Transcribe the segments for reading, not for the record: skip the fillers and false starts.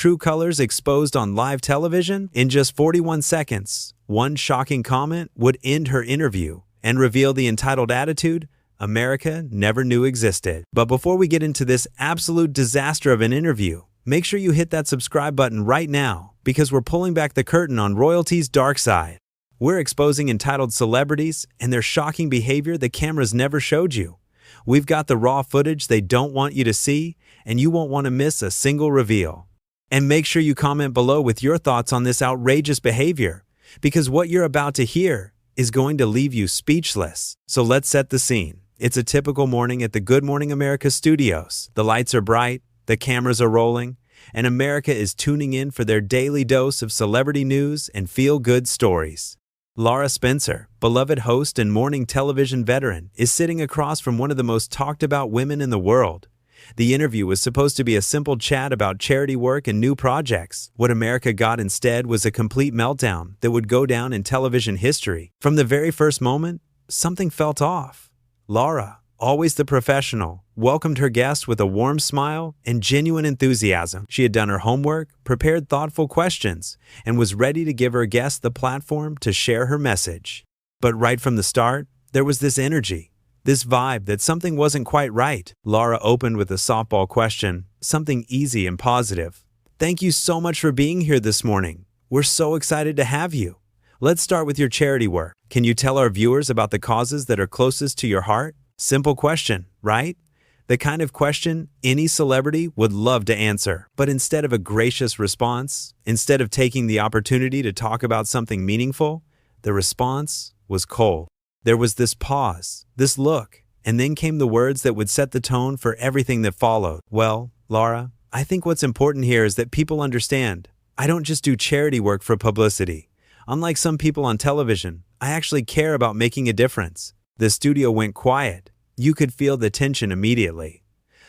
True colors exposed on live television? In just 41 seconds, one shocking comment would end her interview and reveal the entitled attitude America never knew existed. But before we get into this absolute disaster of an interview, make sure you hit that subscribe button right now because we're pulling back the curtain on royalty's dark side. We're exposing entitled celebrities and their shocking behavior the cameras never showed you. We've got the raw footage they don't want you to see, and you won't want to miss a single reveal. And make sure you comment below with your thoughts on this outrageous behavior, because what you're about to hear is going to leave you speechless. So let's set the scene. It's a typical morning at the Good Morning America studios. The lights are bright, the cameras are rolling, and America is tuning in for their daily dose of celebrity news and feel-good stories. Lara Spencer, beloved host and morning television veteran, is sitting across from one of the most talked-about women in the world. The interview was supposed to be a simple chat about charity work and new projects. What America got instead was a complete meltdown that would go down in television history. From the very first moment, something felt off. Lara, always the professional, welcomed her guest with a warm smile and genuine enthusiasm. She had done her homework, prepared thoughtful questions, and was ready to give her guest the platform to share her message. But right from the start, there was this energy, this vibe that something wasn't quite right. Lara opened with a softball question, something easy and positive. "Thank you so much for being here this morning. We're so excited to have you. Let's start with your charity work. Can you tell our viewers about the causes that are closest to your heart?" Simple question, right? The kind of question any celebrity would love to answer. But instead of a gracious response, instead of taking the opportunity to talk about something meaningful, the response was cold. There was this pause, this look, and then came the words that would set the tone for everything that followed. "Well, Lara, I think what's important here is that people understand. I don't just do charity work for publicity. Unlike some people on television, I actually care about making a difference." The studio went quiet. You could feel the tension immediately.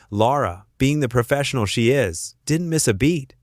Lara, being the professional she is, didn't miss a beat.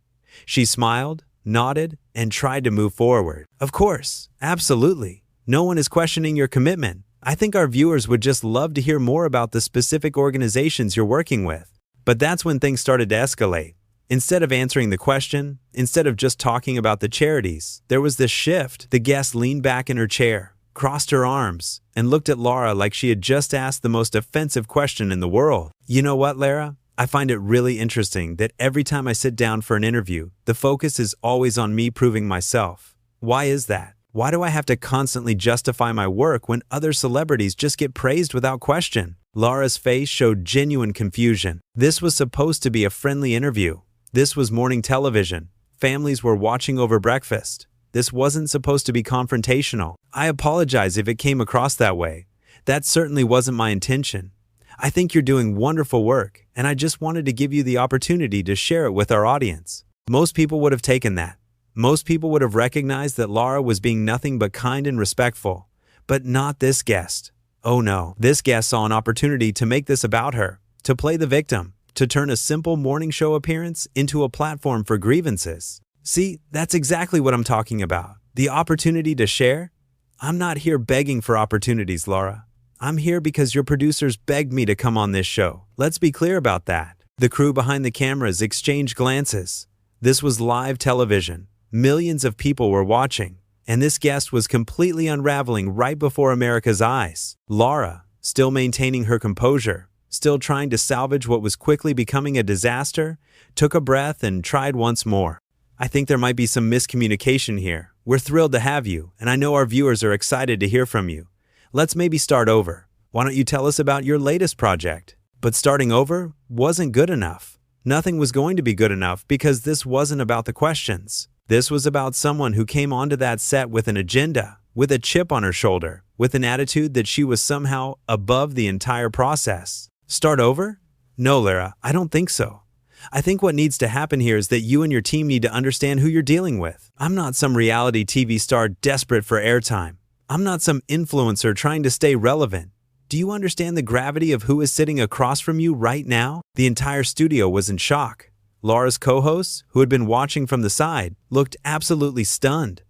She smiled, nodded, and tried to move forward. "Of course, absolutely. No one is questioning your commitment. I think our viewers would just love to hear more about the specific organizations you're working with." But that's when things started to escalate. Instead of answering the question, instead of just talking about the charities, there was this shift. The guest leaned back in her chair, crossed her arms, and looked at Lara like she had just asked the most offensive question in the world. "You know what, Lara? I find it really interesting that every time I sit down for an interview, the focus is always on me proving myself. Why is that? Why do I have to constantly justify my work when other celebrities just get praised without question?" Lara's face showed genuine confusion. This was supposed to be a friendly interview. This was morning television. Families were watching over breakfast. This wasn't supposed to be confrontational. "I apologize if it came across that way. That certainly wasn't my intention. I think you're doing wonderful work, and I just wanted to give you the opportunity to share it with our audience." Most people would have taken that. Most people would have recognized that Lara was being nothing but kind and respectful. But not this guest. Oh no, this guest saw an opportunity to make this about her, to play the victim, to turn a simple morning show appearance into a platform for grievances. See, that's exactly what I'm talking about. The opportunity to share? I'm not here begging for opportunities, Lara. I'm here because your producers begged me to come on this show. Let's be clear about that. The crew behind the cameras exchanged glances. This was live television. Millions of people were watching, and this guest was completely unraveling right before America's eyes. Lara, still maintaining her composure, still trying to salvage what was quickly becoming a disaster, took a breath and tried once more. "I think there might be some miscommunication here. We're thrilled to have you, and I know our viewers are excited to hear from you. Let's maybe start over. Why don't you tell us about your latest project?" But starting over wasn't good enough. Nothing was going to be good enough because this wasn't about the questions. This was about someone who came onto that set with an agenda, with a chip on her shoulder, with an attitude that she was somehow above the entire process. Start over? No, Lara, I don't think so. I think what needs to happen here is that you and your team need to understand who you're dealing with. I'm not some reality TV star desperate for airtime. I'm not some influencer trying to stay relevant. Do you understand the gravity of who is sitting across from you right now? The entire studio was in shock. Lara's co-hosts, who had been watching from the side, looked absolutely stunned.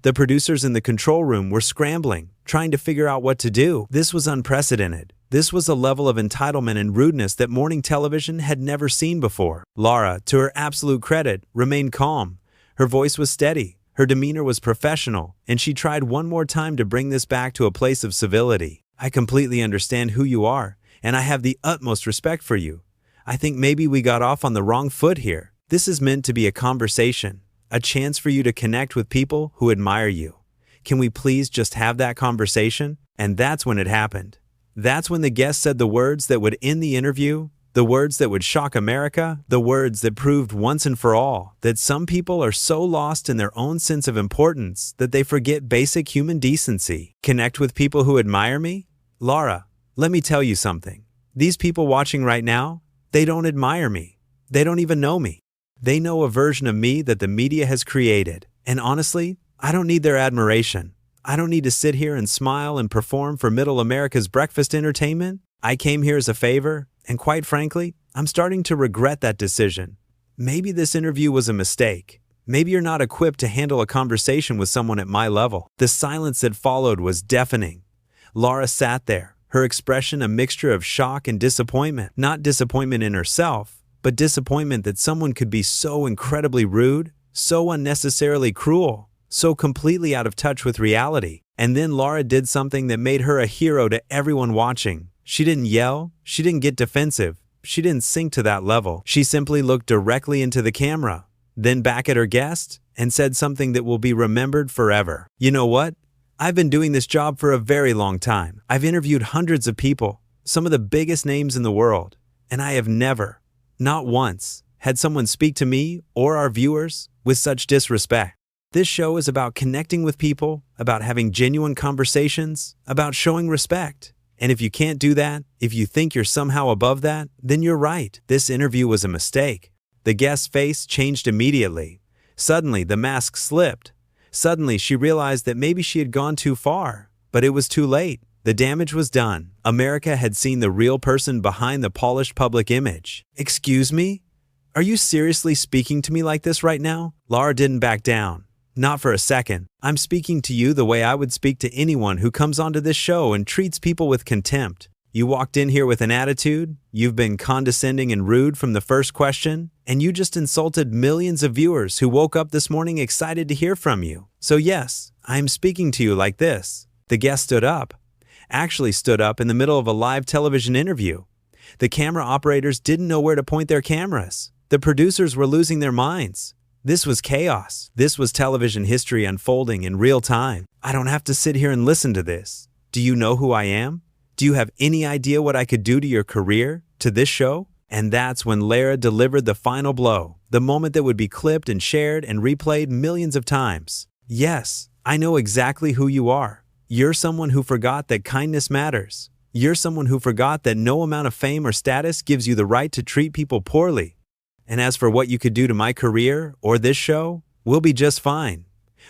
The producers in the control room were scrambling, trying to figure out what to do. This was unprecedented. This was a level of entitlement and rudeness that morning television had never seen before. Lara, to her absolute credit, remained calm. Her voice was steady, her demeanor was professional, and she tried one more time to bring this back to a place of civility. I completely understand who you are, and I have the utmost respect for you. I think maybe we got off on the wrong foot here. This is meant to be a conversation, a chance for you to connect with people who admire you. Can we please just have that conversation? And that's when it happened. That's when the guest said the words that would end the interview, the words that would shock America, the words that proved once and for all that some people are so lost in their own sense of importance that they forget basic human decency. Connect with people who admire me? Lara, let me tell you something. These people watching right now, they don't admire me. They don't even know me. They know a version of me that the media has created. And honestly, I don't need their admiration. I don't need to sit here and smile and perform for Middle America's breakfast entertainment. I came here as a favor, and quite frankly, I'm starting to regret that decision. Maybe this interview was a mistake. Maybe you're not equipped to handle a conversation with someone at my level. The silence that followed was deafening. Lara sat there, her expression a mixture of shock and disappointment. Not disappointment in herself, but disappointment that someone could be so incredibly rude, so unnecessarily cruel, so completely out of touch with reality. And then Lara did something that made her a hero to everyone watching. She didn't yell, she didn't get defensive, she didn't sink to that level. She simply looked directly into the camera, then back at her guest, and said something that will be remembered forever. You know what? I've been doing this job for a very long time. I've interviewed hundreds of people, some of the biggest names in the world, and I have never, not once, had someone speak to me or our viewers with such disrespect. This show is about connecting with people, about having genuine conversations, about showing respect. And if you can't do that, if you think you're somehow above that, then you're right. This interview was a mistake. The guest's face changed immediately. Suddenly, the mask slipped. Suddenly, she realized that maybe she had gone too far. But it was too late. The damage was done. America had seen the real person behind the polished public image. Excuse me? Are you seriously speaking to me like this right now? Lara didn't back down. Not for a second. I'm speaking to you the way I would speak to anyone who comes onto this show and treats people with contempt. You walked in here with an attitude, you've been condescending and rude from the first question, and you just insulted millions of viewers who woke up this morning excited to hear from you. So yes, I'm speaking to you like this. The guest stood up. Actually stood up in the middle of a live television interview. The camera operators didn't know where to point their cameras. The producers were losing their minds. This was chaos. This was television history unfolding in real time. I don't have to sit here and listen to this. Do you know who I am? Do you have any idea what I could do to your career, to this show? And that's when Lara delivered the final blow, the moment that would be clipped and shared and replayed millions of times. Yes, I know exactly who you are. You're someone who forgot that kindness matters. You're someone who forgot that no amount of fame or status gives you the right to treat people poorly. And as for what you could do to my career or this show, we'll be just fine.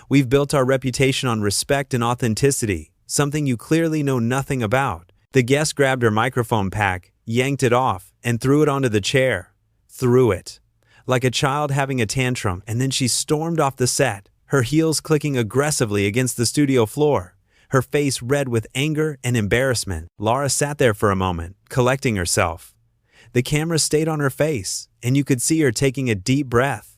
We've built our reputation on respect and authenticity, something you clearly know nothing about. The guest grabbed her microphone pack, yanked it off, and threw it onto the chair. Threw it. Like a child having a tantrum, and then she stormed off the set, her heels clicking aggressively against the studio floor, her face red with anger and embarrassment. Lara sat there for a moment, collecting herself. The camera stayed on her face, and you could see her taking a deep breath.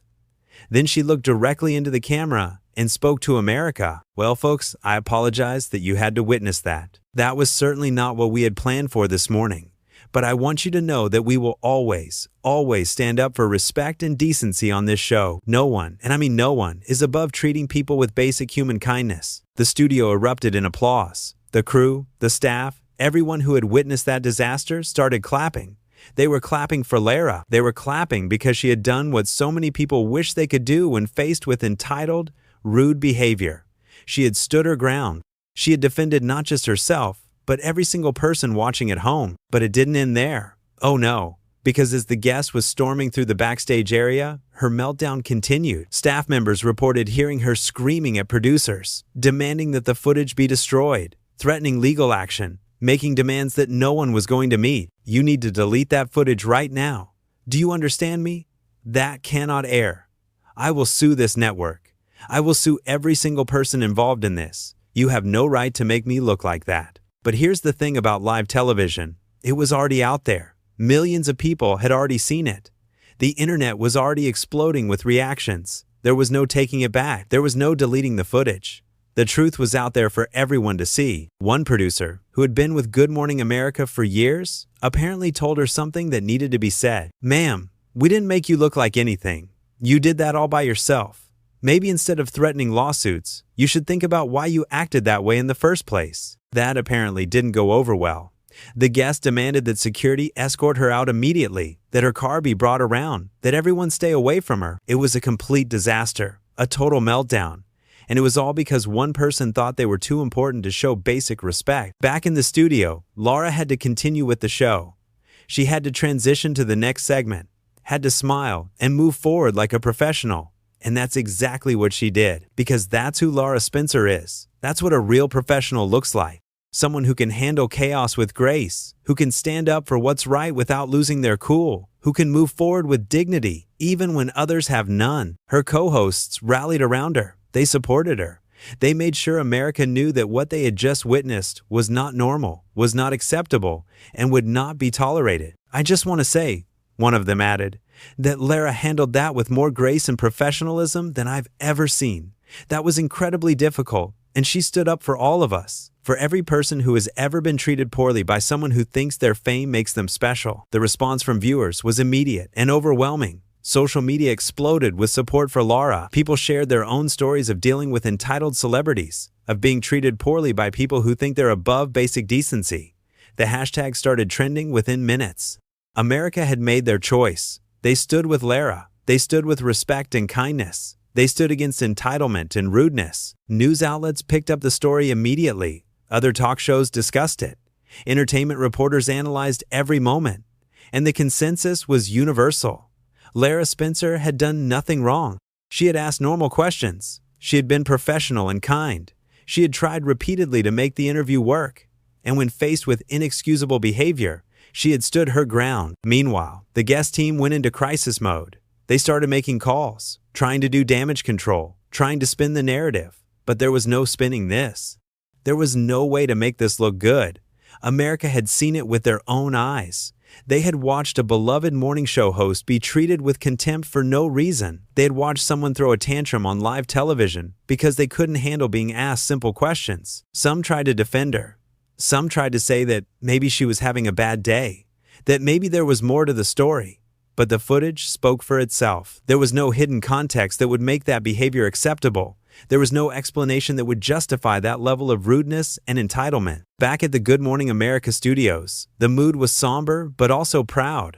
Then she looked directly into the camera and spoke to America. Well, folks, I apologize that you had to witness that. That was certainly not what we had planned for this morning. But I want you to know that we will always, always stand up for respect and decency on this show. No one, and I mean no one, is above treating people with basic human kindness. The studio erupted in applause. The crew, the staff, everyone who had witnessed that disaster started clapping. They were clapping for Lara. They were clapping because she had done what so many people wish they could do when faced with entitled, rude behavior. She had stood her ground. She had defended not just herself, but every single person watching at home. But it didn't end there. Oh no, because as the guest was storming through the backstage area, her meltdown continued. Staff members reported hearing her screaming at producers, demanding that the footage be destroyed, threatening legal action, making demands that no one was going to meet. You need to delete that footage right now. Do you understand me? That cannot air. I will sue this network. I will sue every single person involved in this. You have no right to make me look like that. But here's the thing about live television. It was already out there. Millions of people had already seen it. The internet was already exploding with reactions. There was no taking it back. There was no deleting the footage. The truth was out there for everyone to see. One producer, who had been with Good Morning America for years, apparently told her something that needed to be said. "Ma'am, we didn't make you look like anything. You did that all by yourself. Maybe instead of threatening lawsuits, you should think about why you acted that way in the first place." That apparently didn't go over well. The guest demanded that security escort her out immediately, that her car be brought around, that everyone stay away from her. It was a complete disaster, a total meltdown. And it was all because one person thought they were too important to show basic respect. Back in the studio, Lara had to continue with the show. She had to transition to the next segment, had to smile and move forward like a professional. And that's exactly what she did, because that's who Lara Spencer is. That's what a real professional looks like. Someone who can handle chaos with grace, who can stand up for what's right without losing their cool, who can move forward with dignity, even when others have none. Her co-hosts rallied around her. They supported her. They made sure America knew that what they had just witnessed was not normal, was not acceptable, and would not be tolerated. "I just want to say," one of them added, "that Lara handled that with more grace and professionalism than I've ever seen. That was incredibly difficult, and she stood up for all of us. For every person who has ever been treated poorly by someone who thinks their fame makes them special." The response from viewers was immediate and overwhelming. Social media exploded with support for Lara. People shared their own stories of dealing with entitled celebrities, of being treated poorly by people who think they're above basic decency. The hashtag started trending within minutes. America had made their choice. They stood with Lara. They stood with respect and kindness. They stood against entitlement and rudeness. News outlets picked up the story immediately. Other talk shows discussed it. Entertainment reporters analyzed every moment. And the consensus was universal. Lara Spencer had done nothing wrong. She had asked normal questions. She had been professional and kind. She had tried repeatedly to make the interview work. And when faced with inexcusable behavior, she had stood her ground. Meanwhile, the guest team went into crisis mode. They started making calls, trying to do damage control, trying to spin the narrative. But there was no spinning this. There was no way to make this look good. America had seen it with their own eyes. They had watched a beloved morning show host be treated with contempt for no reason. They had watched someone throw a tantrum on live television because they couldn't handle being asked simple questions. Some tried to defend her. Some tried to say that maybe she was having a bad day, that maybe there was more to the story. But the footage spoke for itself. There was no hidden context that would make that behavior acceptable. There was no explanation that would justify that level of rudeness and entitlement. Back at the Good Morning America studios, the mood was somber but also proud.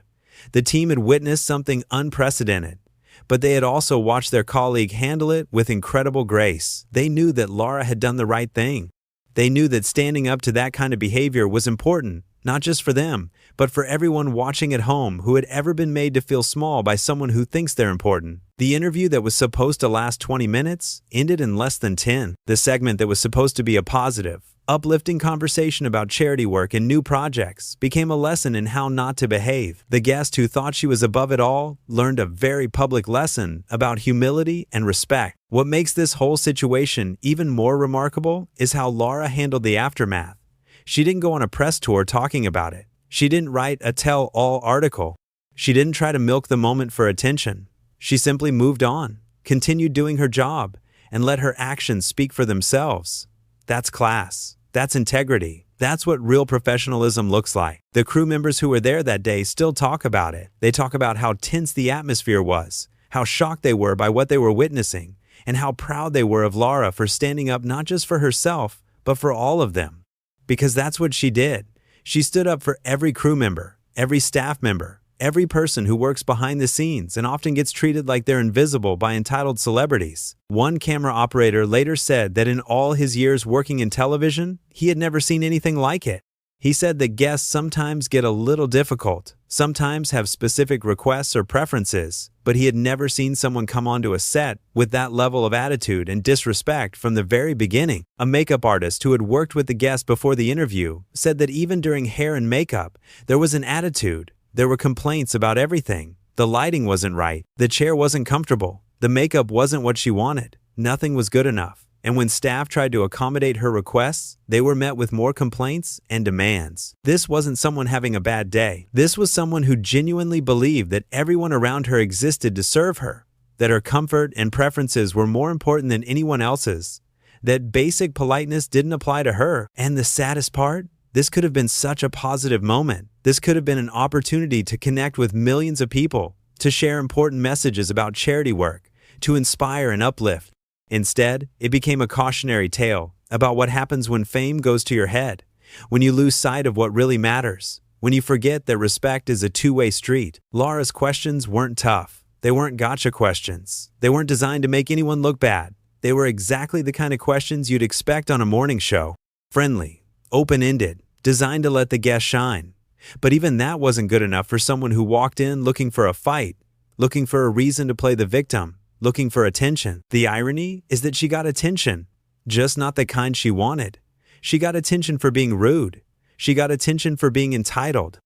The team had witnessed something unprecedented, but they had also watched their colleague handle it with incredible grace. They knew that Lara had done the right thing. They knew that standing up to that kind of behavior was important, not just for them, but for everyone watching at home who had ever been made to feel small by someone who thinks they're important. The interview that was supposed to last 20 minutes ended in less than 10. The segment that was supposed to be a positive, uplifting conversation about charity work and new projects became a lesson in how not to behave. The guest who thought she was above it all learned a very public lesson about humility and respect. What makes this whole situation even more remarkable is how Lara handled the aftermath. She didn't go on a press tour talking about it. She didn't write a tell-all article. She didn't try to milk the moment for attention. She simply moved on, continued doing her job, and let her actions speak for themselves. That's class. That's integrity. That's what real professionalism looks like. The crew members who were there that day still talk about it. They talk about how tense the atmosphere was, how shocked they were by what they were witnessing, and how proud they were of Lara for standing up not just for herself, but for all of them. Because that's what she did. She stood up for every crew member, every staff member, every person who works behind the scenes and often gets treated like they're invisible by entitled celebrities. One camera operator later said that in all his years working in television, he had never seen anything like it. He said that guests sometimes get a little difficult, sometimes have specific requests or preferences, but he had never seen someone come onto a set with that level of attitude and disrespect from the very beginning. A makeup artist who had worked with the guest before the interview said that even during hair and makeup, there was an attitude. There were complaints about everything. The lighting wasn't right. The chair wasn't comfortable. The makeup wasn't what she wanted. Nothing was good enough. And when staff tried to accommodate her requests, they were met with more complaints and demands. This wasn't someone having a bad day. This was someone who genuinely believed that everyone around her existed to serve her, that her comfort and preferences were more important than anyone else's, that basic politeness didn't apply to her. And the saddest part? This could have been such a positive moment. This could have been an opportunity to connect with millions of people, to share important messages about charity work, to inspire and uplift. Instead, it became a cautionary tale about what happens when fame goes to your head, when you lose sight of what really matters, when you forget that respect is a two-way street. Lara's questions weren't tough. They weren't gotcha questions. They weren't designed to make anyone look bad. They were exactly the kind of questions you'd expect on a morning show. Friendly, open-ended, designed to let the guest shine. But even that wasn't good enough for someone who walked in looking for a fight, looking for a reason to play the victim, looking for attention. The irony is that she got attention, just not the kind she wanted. She got attention for being rude. She got attention for being entitled.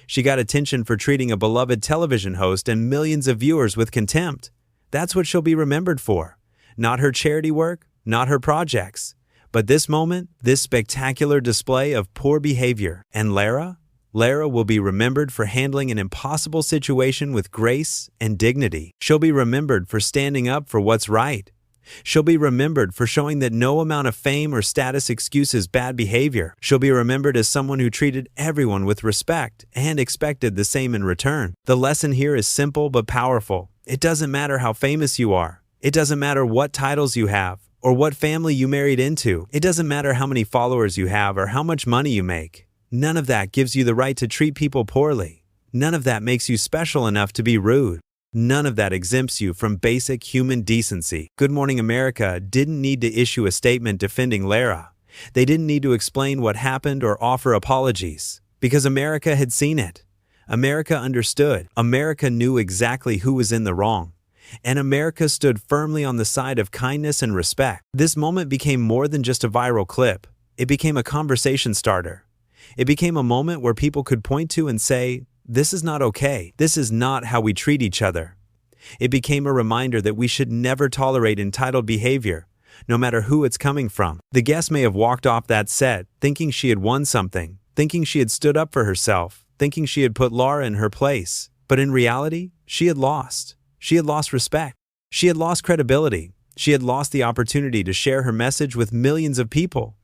She got attention for treating a beloved television host and millions of viewers with contempt. That's what she'll be remembered for. Not her charity work, not her projects, but this moment, this spectacular display of poor behavior. And Lara will be remembered for handling an impossible situation with grace and dignity. She'll be remembered for standing up for what's right. She'll be remembered for showing that no amount of fame or status excuses bad behavior. She'll be remembered as someone who treated everyone with respect and expected the same in return. The lesson here is simple but powerful. It doesn't matter how famous you are. It doesn't matter what titles you have or what family you married into. It doesn't matter how many followers you have or how much money you make. None of that gives you the right to treat people poorly. None of that makes you special enough to be rude. None of that exempts you from basic human decency. Good Morning America didn't need to issue a statement defending Lara. They didn't need to explain what happened or offer apologies, because America had seen it. America understood. America knew exactly who was in the wrong. And America stood firmly on the side of kindness and respect. This moment became more than just a viral clip. It became a conversation starter. It became a moment where people could point to and say, "This is not okay. This is not how we treat each other." It became a reminder that we should never tolerate entitled behavior, no matter who it's coming from. The guest may have walked off that set thinking she had won something, thinking she had stood up for herself, thinking she had put Lara in her place. But in reality, she had lost. She had lost respect. She had lost credibility. She had lost the opportunity to share her message with millions of people.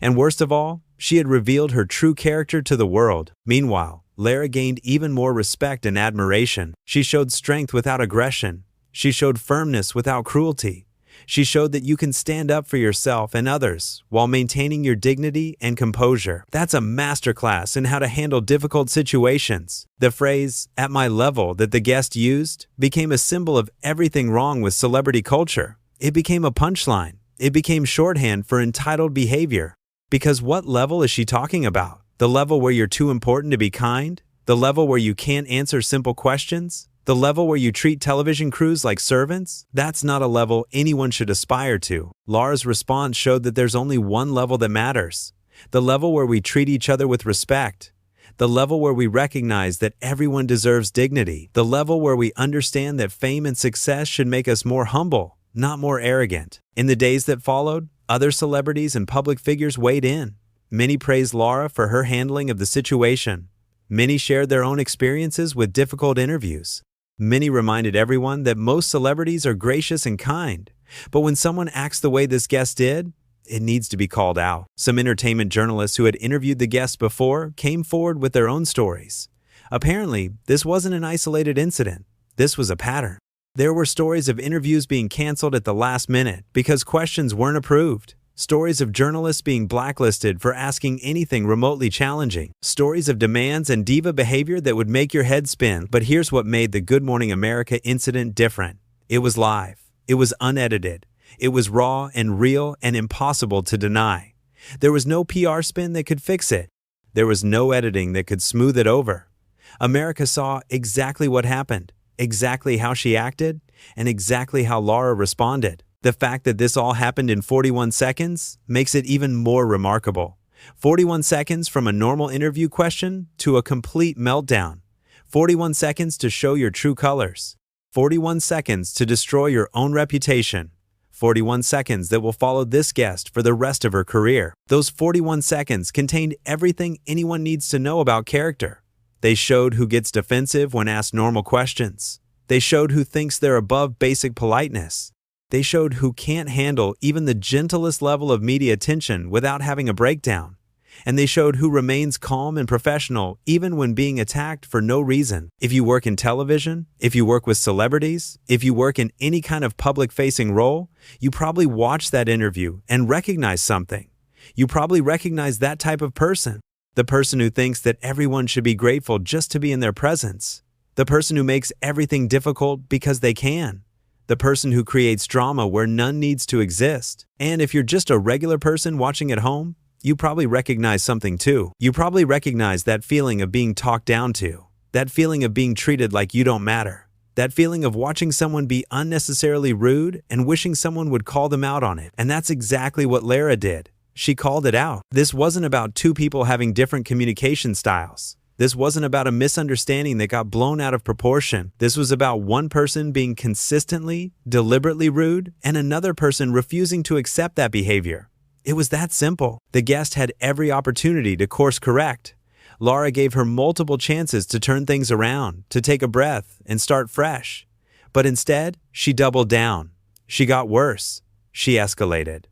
And worst of all, she had revealed her true character to the world. Meanwhile, Lara gained even more respect and admiration. She showed strength without aggression. She showed firmness without cruelty. She showed that you can stand up for yourself and others while maintaining your dignity and composure. That's a masterclass in how to handle difficult situations. The phrase, "at my level," that the guest used became a symbol of everything wrong with celebrity culture. It became a punchline. It became shorthand for entitled behavior. Because what level is she talking about? The level where you're too important to be kind? The level where you can't answer simple questions? The level where you treat television crews like servants? That's not a level anyone should aspire to. Lara's response showed that there's only one level that matters. The level where we treat each other with respect. The level where we recognize that everyone deserves dignity. The level where we understand that fame and success should make us more humble, not more arrogant. In the days that followed, other celebrities and public figures weighed in. Many praised Lara for her handling of the situation. Many shared their own experiences with difficult interviews. Many reminded everyone that most celebrities are gracious and kind, but when someone acts the way this guest did, it needs to be called out. Some entertainment journalists who had interviewed the guest before came forward with their own stories. Apparently, this wasn't an isolated incident. This was a pattern. There were stories of interviews being canceled at the last minute because questions weren't approved. Stories of journalists being blacklisted for asking anything remotely challenging. Stories of demands and diva behavior that would make your head spin. But here's what made the Good Morning America incident different. It was live. It was unedited. It was raw and real and impossible to deny. There was no PR spin that could fix it. There was no editing that could smooth it over. America saw exactly what happened, exactly how she acted, and exactly how Lara responded. The fact that this all happened in 41 seconds makes it even more remarkable. 41 seconds from a normal interview question to a complete meltdown. 41 seconds to show your true colors. 41 seconds to destroy your own reputation. 41 seconds that will follow this guest for the rest of her career. Those 41 seconds contained everything anyone needs to know about character. They showed who gets defensive when asked normal questions. They showed who thinks they're above basic politeness. They showed who can't handle even the gentlest level of media attention without having a breakdown. And they showed who remains calm and professional even when being attacked for no reason. If you work in television, if you work with celebrities, if you work in any kind of public-facing role, you probably watch that interview and recognize something. You probably recognize that type of person. The person who thinks that everyone should be grateful just to be in their presence. The person who makes everything difficult because they can. The person who creates drama where none needs to exist. And if you're just a regular person watching at home, you probably recognize something too. You probably recognize that feeling of being talked down to. That feeling of being treated like you don't matter. That feeling of watching someone be unnecessarily rude and wishing someone would call them out on it. And that's exactly what Lara did. She called it out. This wasn't about two people having different communication styles. This wasn't about a misunderstanding that got blown out of proportion. This was about one person being consistently, deliberately rude and another person refusing to accept that behavior. It was that simple. The guest had every opportunity to course correct. Lara gave her multiple chances to turn things around, to take a breath and start fresh. But instead, she doubled down. She got worse. She escalated.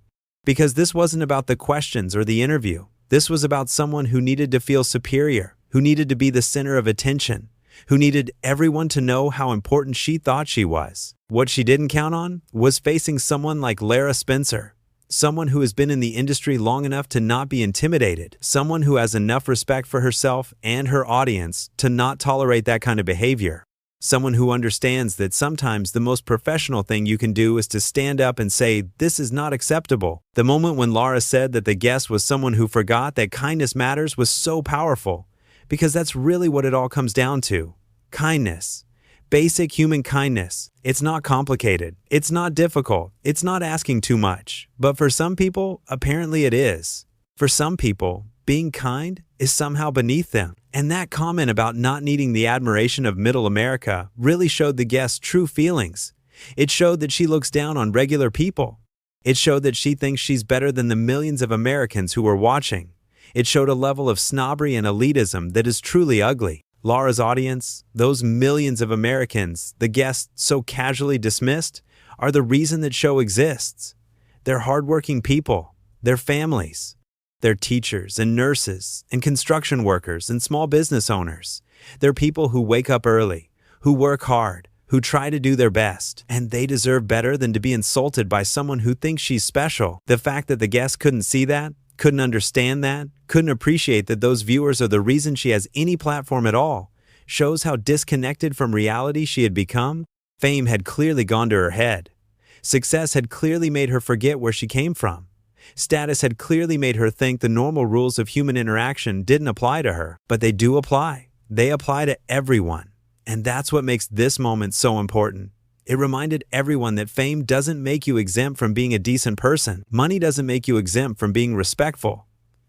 Because this wasn't about the questions or the interview. This was about someone who needed to feel superior, who needed to be the center of attention, who needed everyone to know how important she thought she was. What she didn't count on was facing someone like Lara Spencer. Someone who has been in the industry long enough to not be intimidated. Someone who has enough respect for herself and her audience to not tolerate that kind of behavior. Someone who understands that sometimes the most professional thing you can do is to stand up and say, "This is not acceptable." The moment when Lara said that the guest was someone who forgot that kindness matters was so powerful, because that's really what it all comes down to. Kindness. Basic human kindness. It's not complicated. It's not difficult. It's not asking too much. But for some people, apparently it is. For some people, being kind is somehow beneath them. And that comment about not needing the admiration of middle America really showed the guest's true feelings. It showed that she looks down on regular people. It showed that she thinks she's better than the millions of Americans who were watching. It showed a level of snobbery and elitism that is truly ugly. Lara's audience, those millions of Americans the guests so casually dismissed, are the reason that show exists. They're hardworking people, they're families, they're teachers and nurses and construction workers and small business owners. They're people who wake up early, who work hard, who try to do their best, and they deserve better than to be insulted by someone who thinks she's special. The fact that the guest couldn't see that, couldn't understand that, couldn't appreciate that those viewers are the reason she has any platform at all, shows how disconnected from reality she had become. Fame had clearly gone to her head. Success had clearly made her forget where she came from. Status had clearly made her think the normal rules of human interaction didn't apply to her, but they do apply. They apply to everyone. And that's what makes this moment so important. It reminded everyone that fame doesn't make you exempt from being a decent person. Money doesn't make you exempt from being respectful.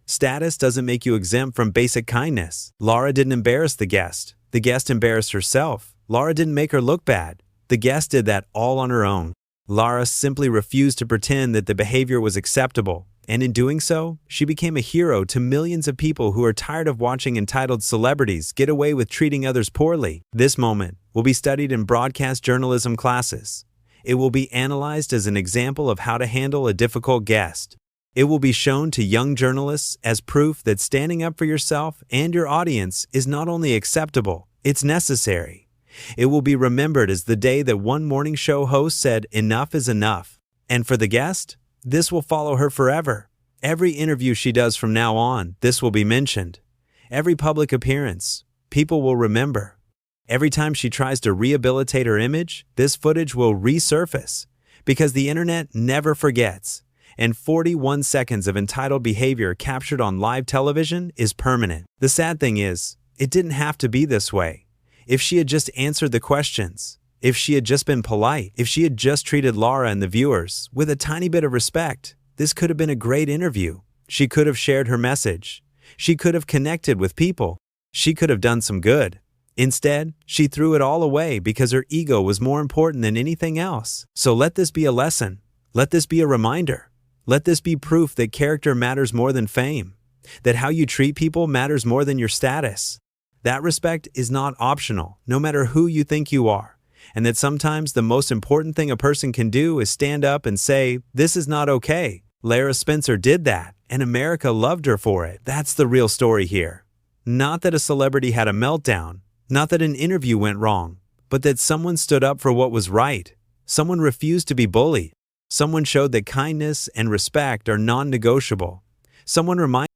Status doesn't make you exempt from basic kindness. Lara didn't embarrass the guest. The guest embarrassed herself. Lara didn't make her look bad. The guest did that all on her own. Lara simply refused to pretend that the behavior was acceptable. And in doing so, she became a hero to millions of people who are tired of watching entitled celebrities get away with treating others poorly. This moment will be studied in broadcast journalism classes. It will be analyzed as an example of how to handle a difficult guest. It will be shown to young journalists as proof that standing up for yourself and your audience is not only acceptable, it's necessary. It will be remembered as the day that one morning show host said, "Enough is enough." And for the guest, this will follow her forever. Every interview she does from now on, this will be mentioned. Every public appearance, people will remember. Every time she tries to rehabilitate her image, this footage will resurface. Because the internet never forgets. And 41 seconds of entitled behavior captured on live television is permanent. The sad thing is, it didn't have to be this way. If she had just answered the questions, if she had just been polite, if she had just treated Lara and the viewers with a tiny bit of respect, this could have been a great interview. She could have shared her message. She could have connected with people. She could have done some good. Instead, she threw it all away because her ego was more important than anything else. So let this be a lesson. Let this be a reminder. Let this be proof that character matters more than fame, that how you treat people matters more than your status. That respect is not optional, no matter who you think you are, and that sometimes the most important thing a person can do is stand up and say, "This is not okay." Lara Spencer did that, and America loved her for it. That's the real story here. Not that a celebrity had a meltdown, not that an interview went wrong, but that someone stood up for what was right. Someone refused to be bullied. Someone showed that kindness and respect are non-negotiable. Someone reminded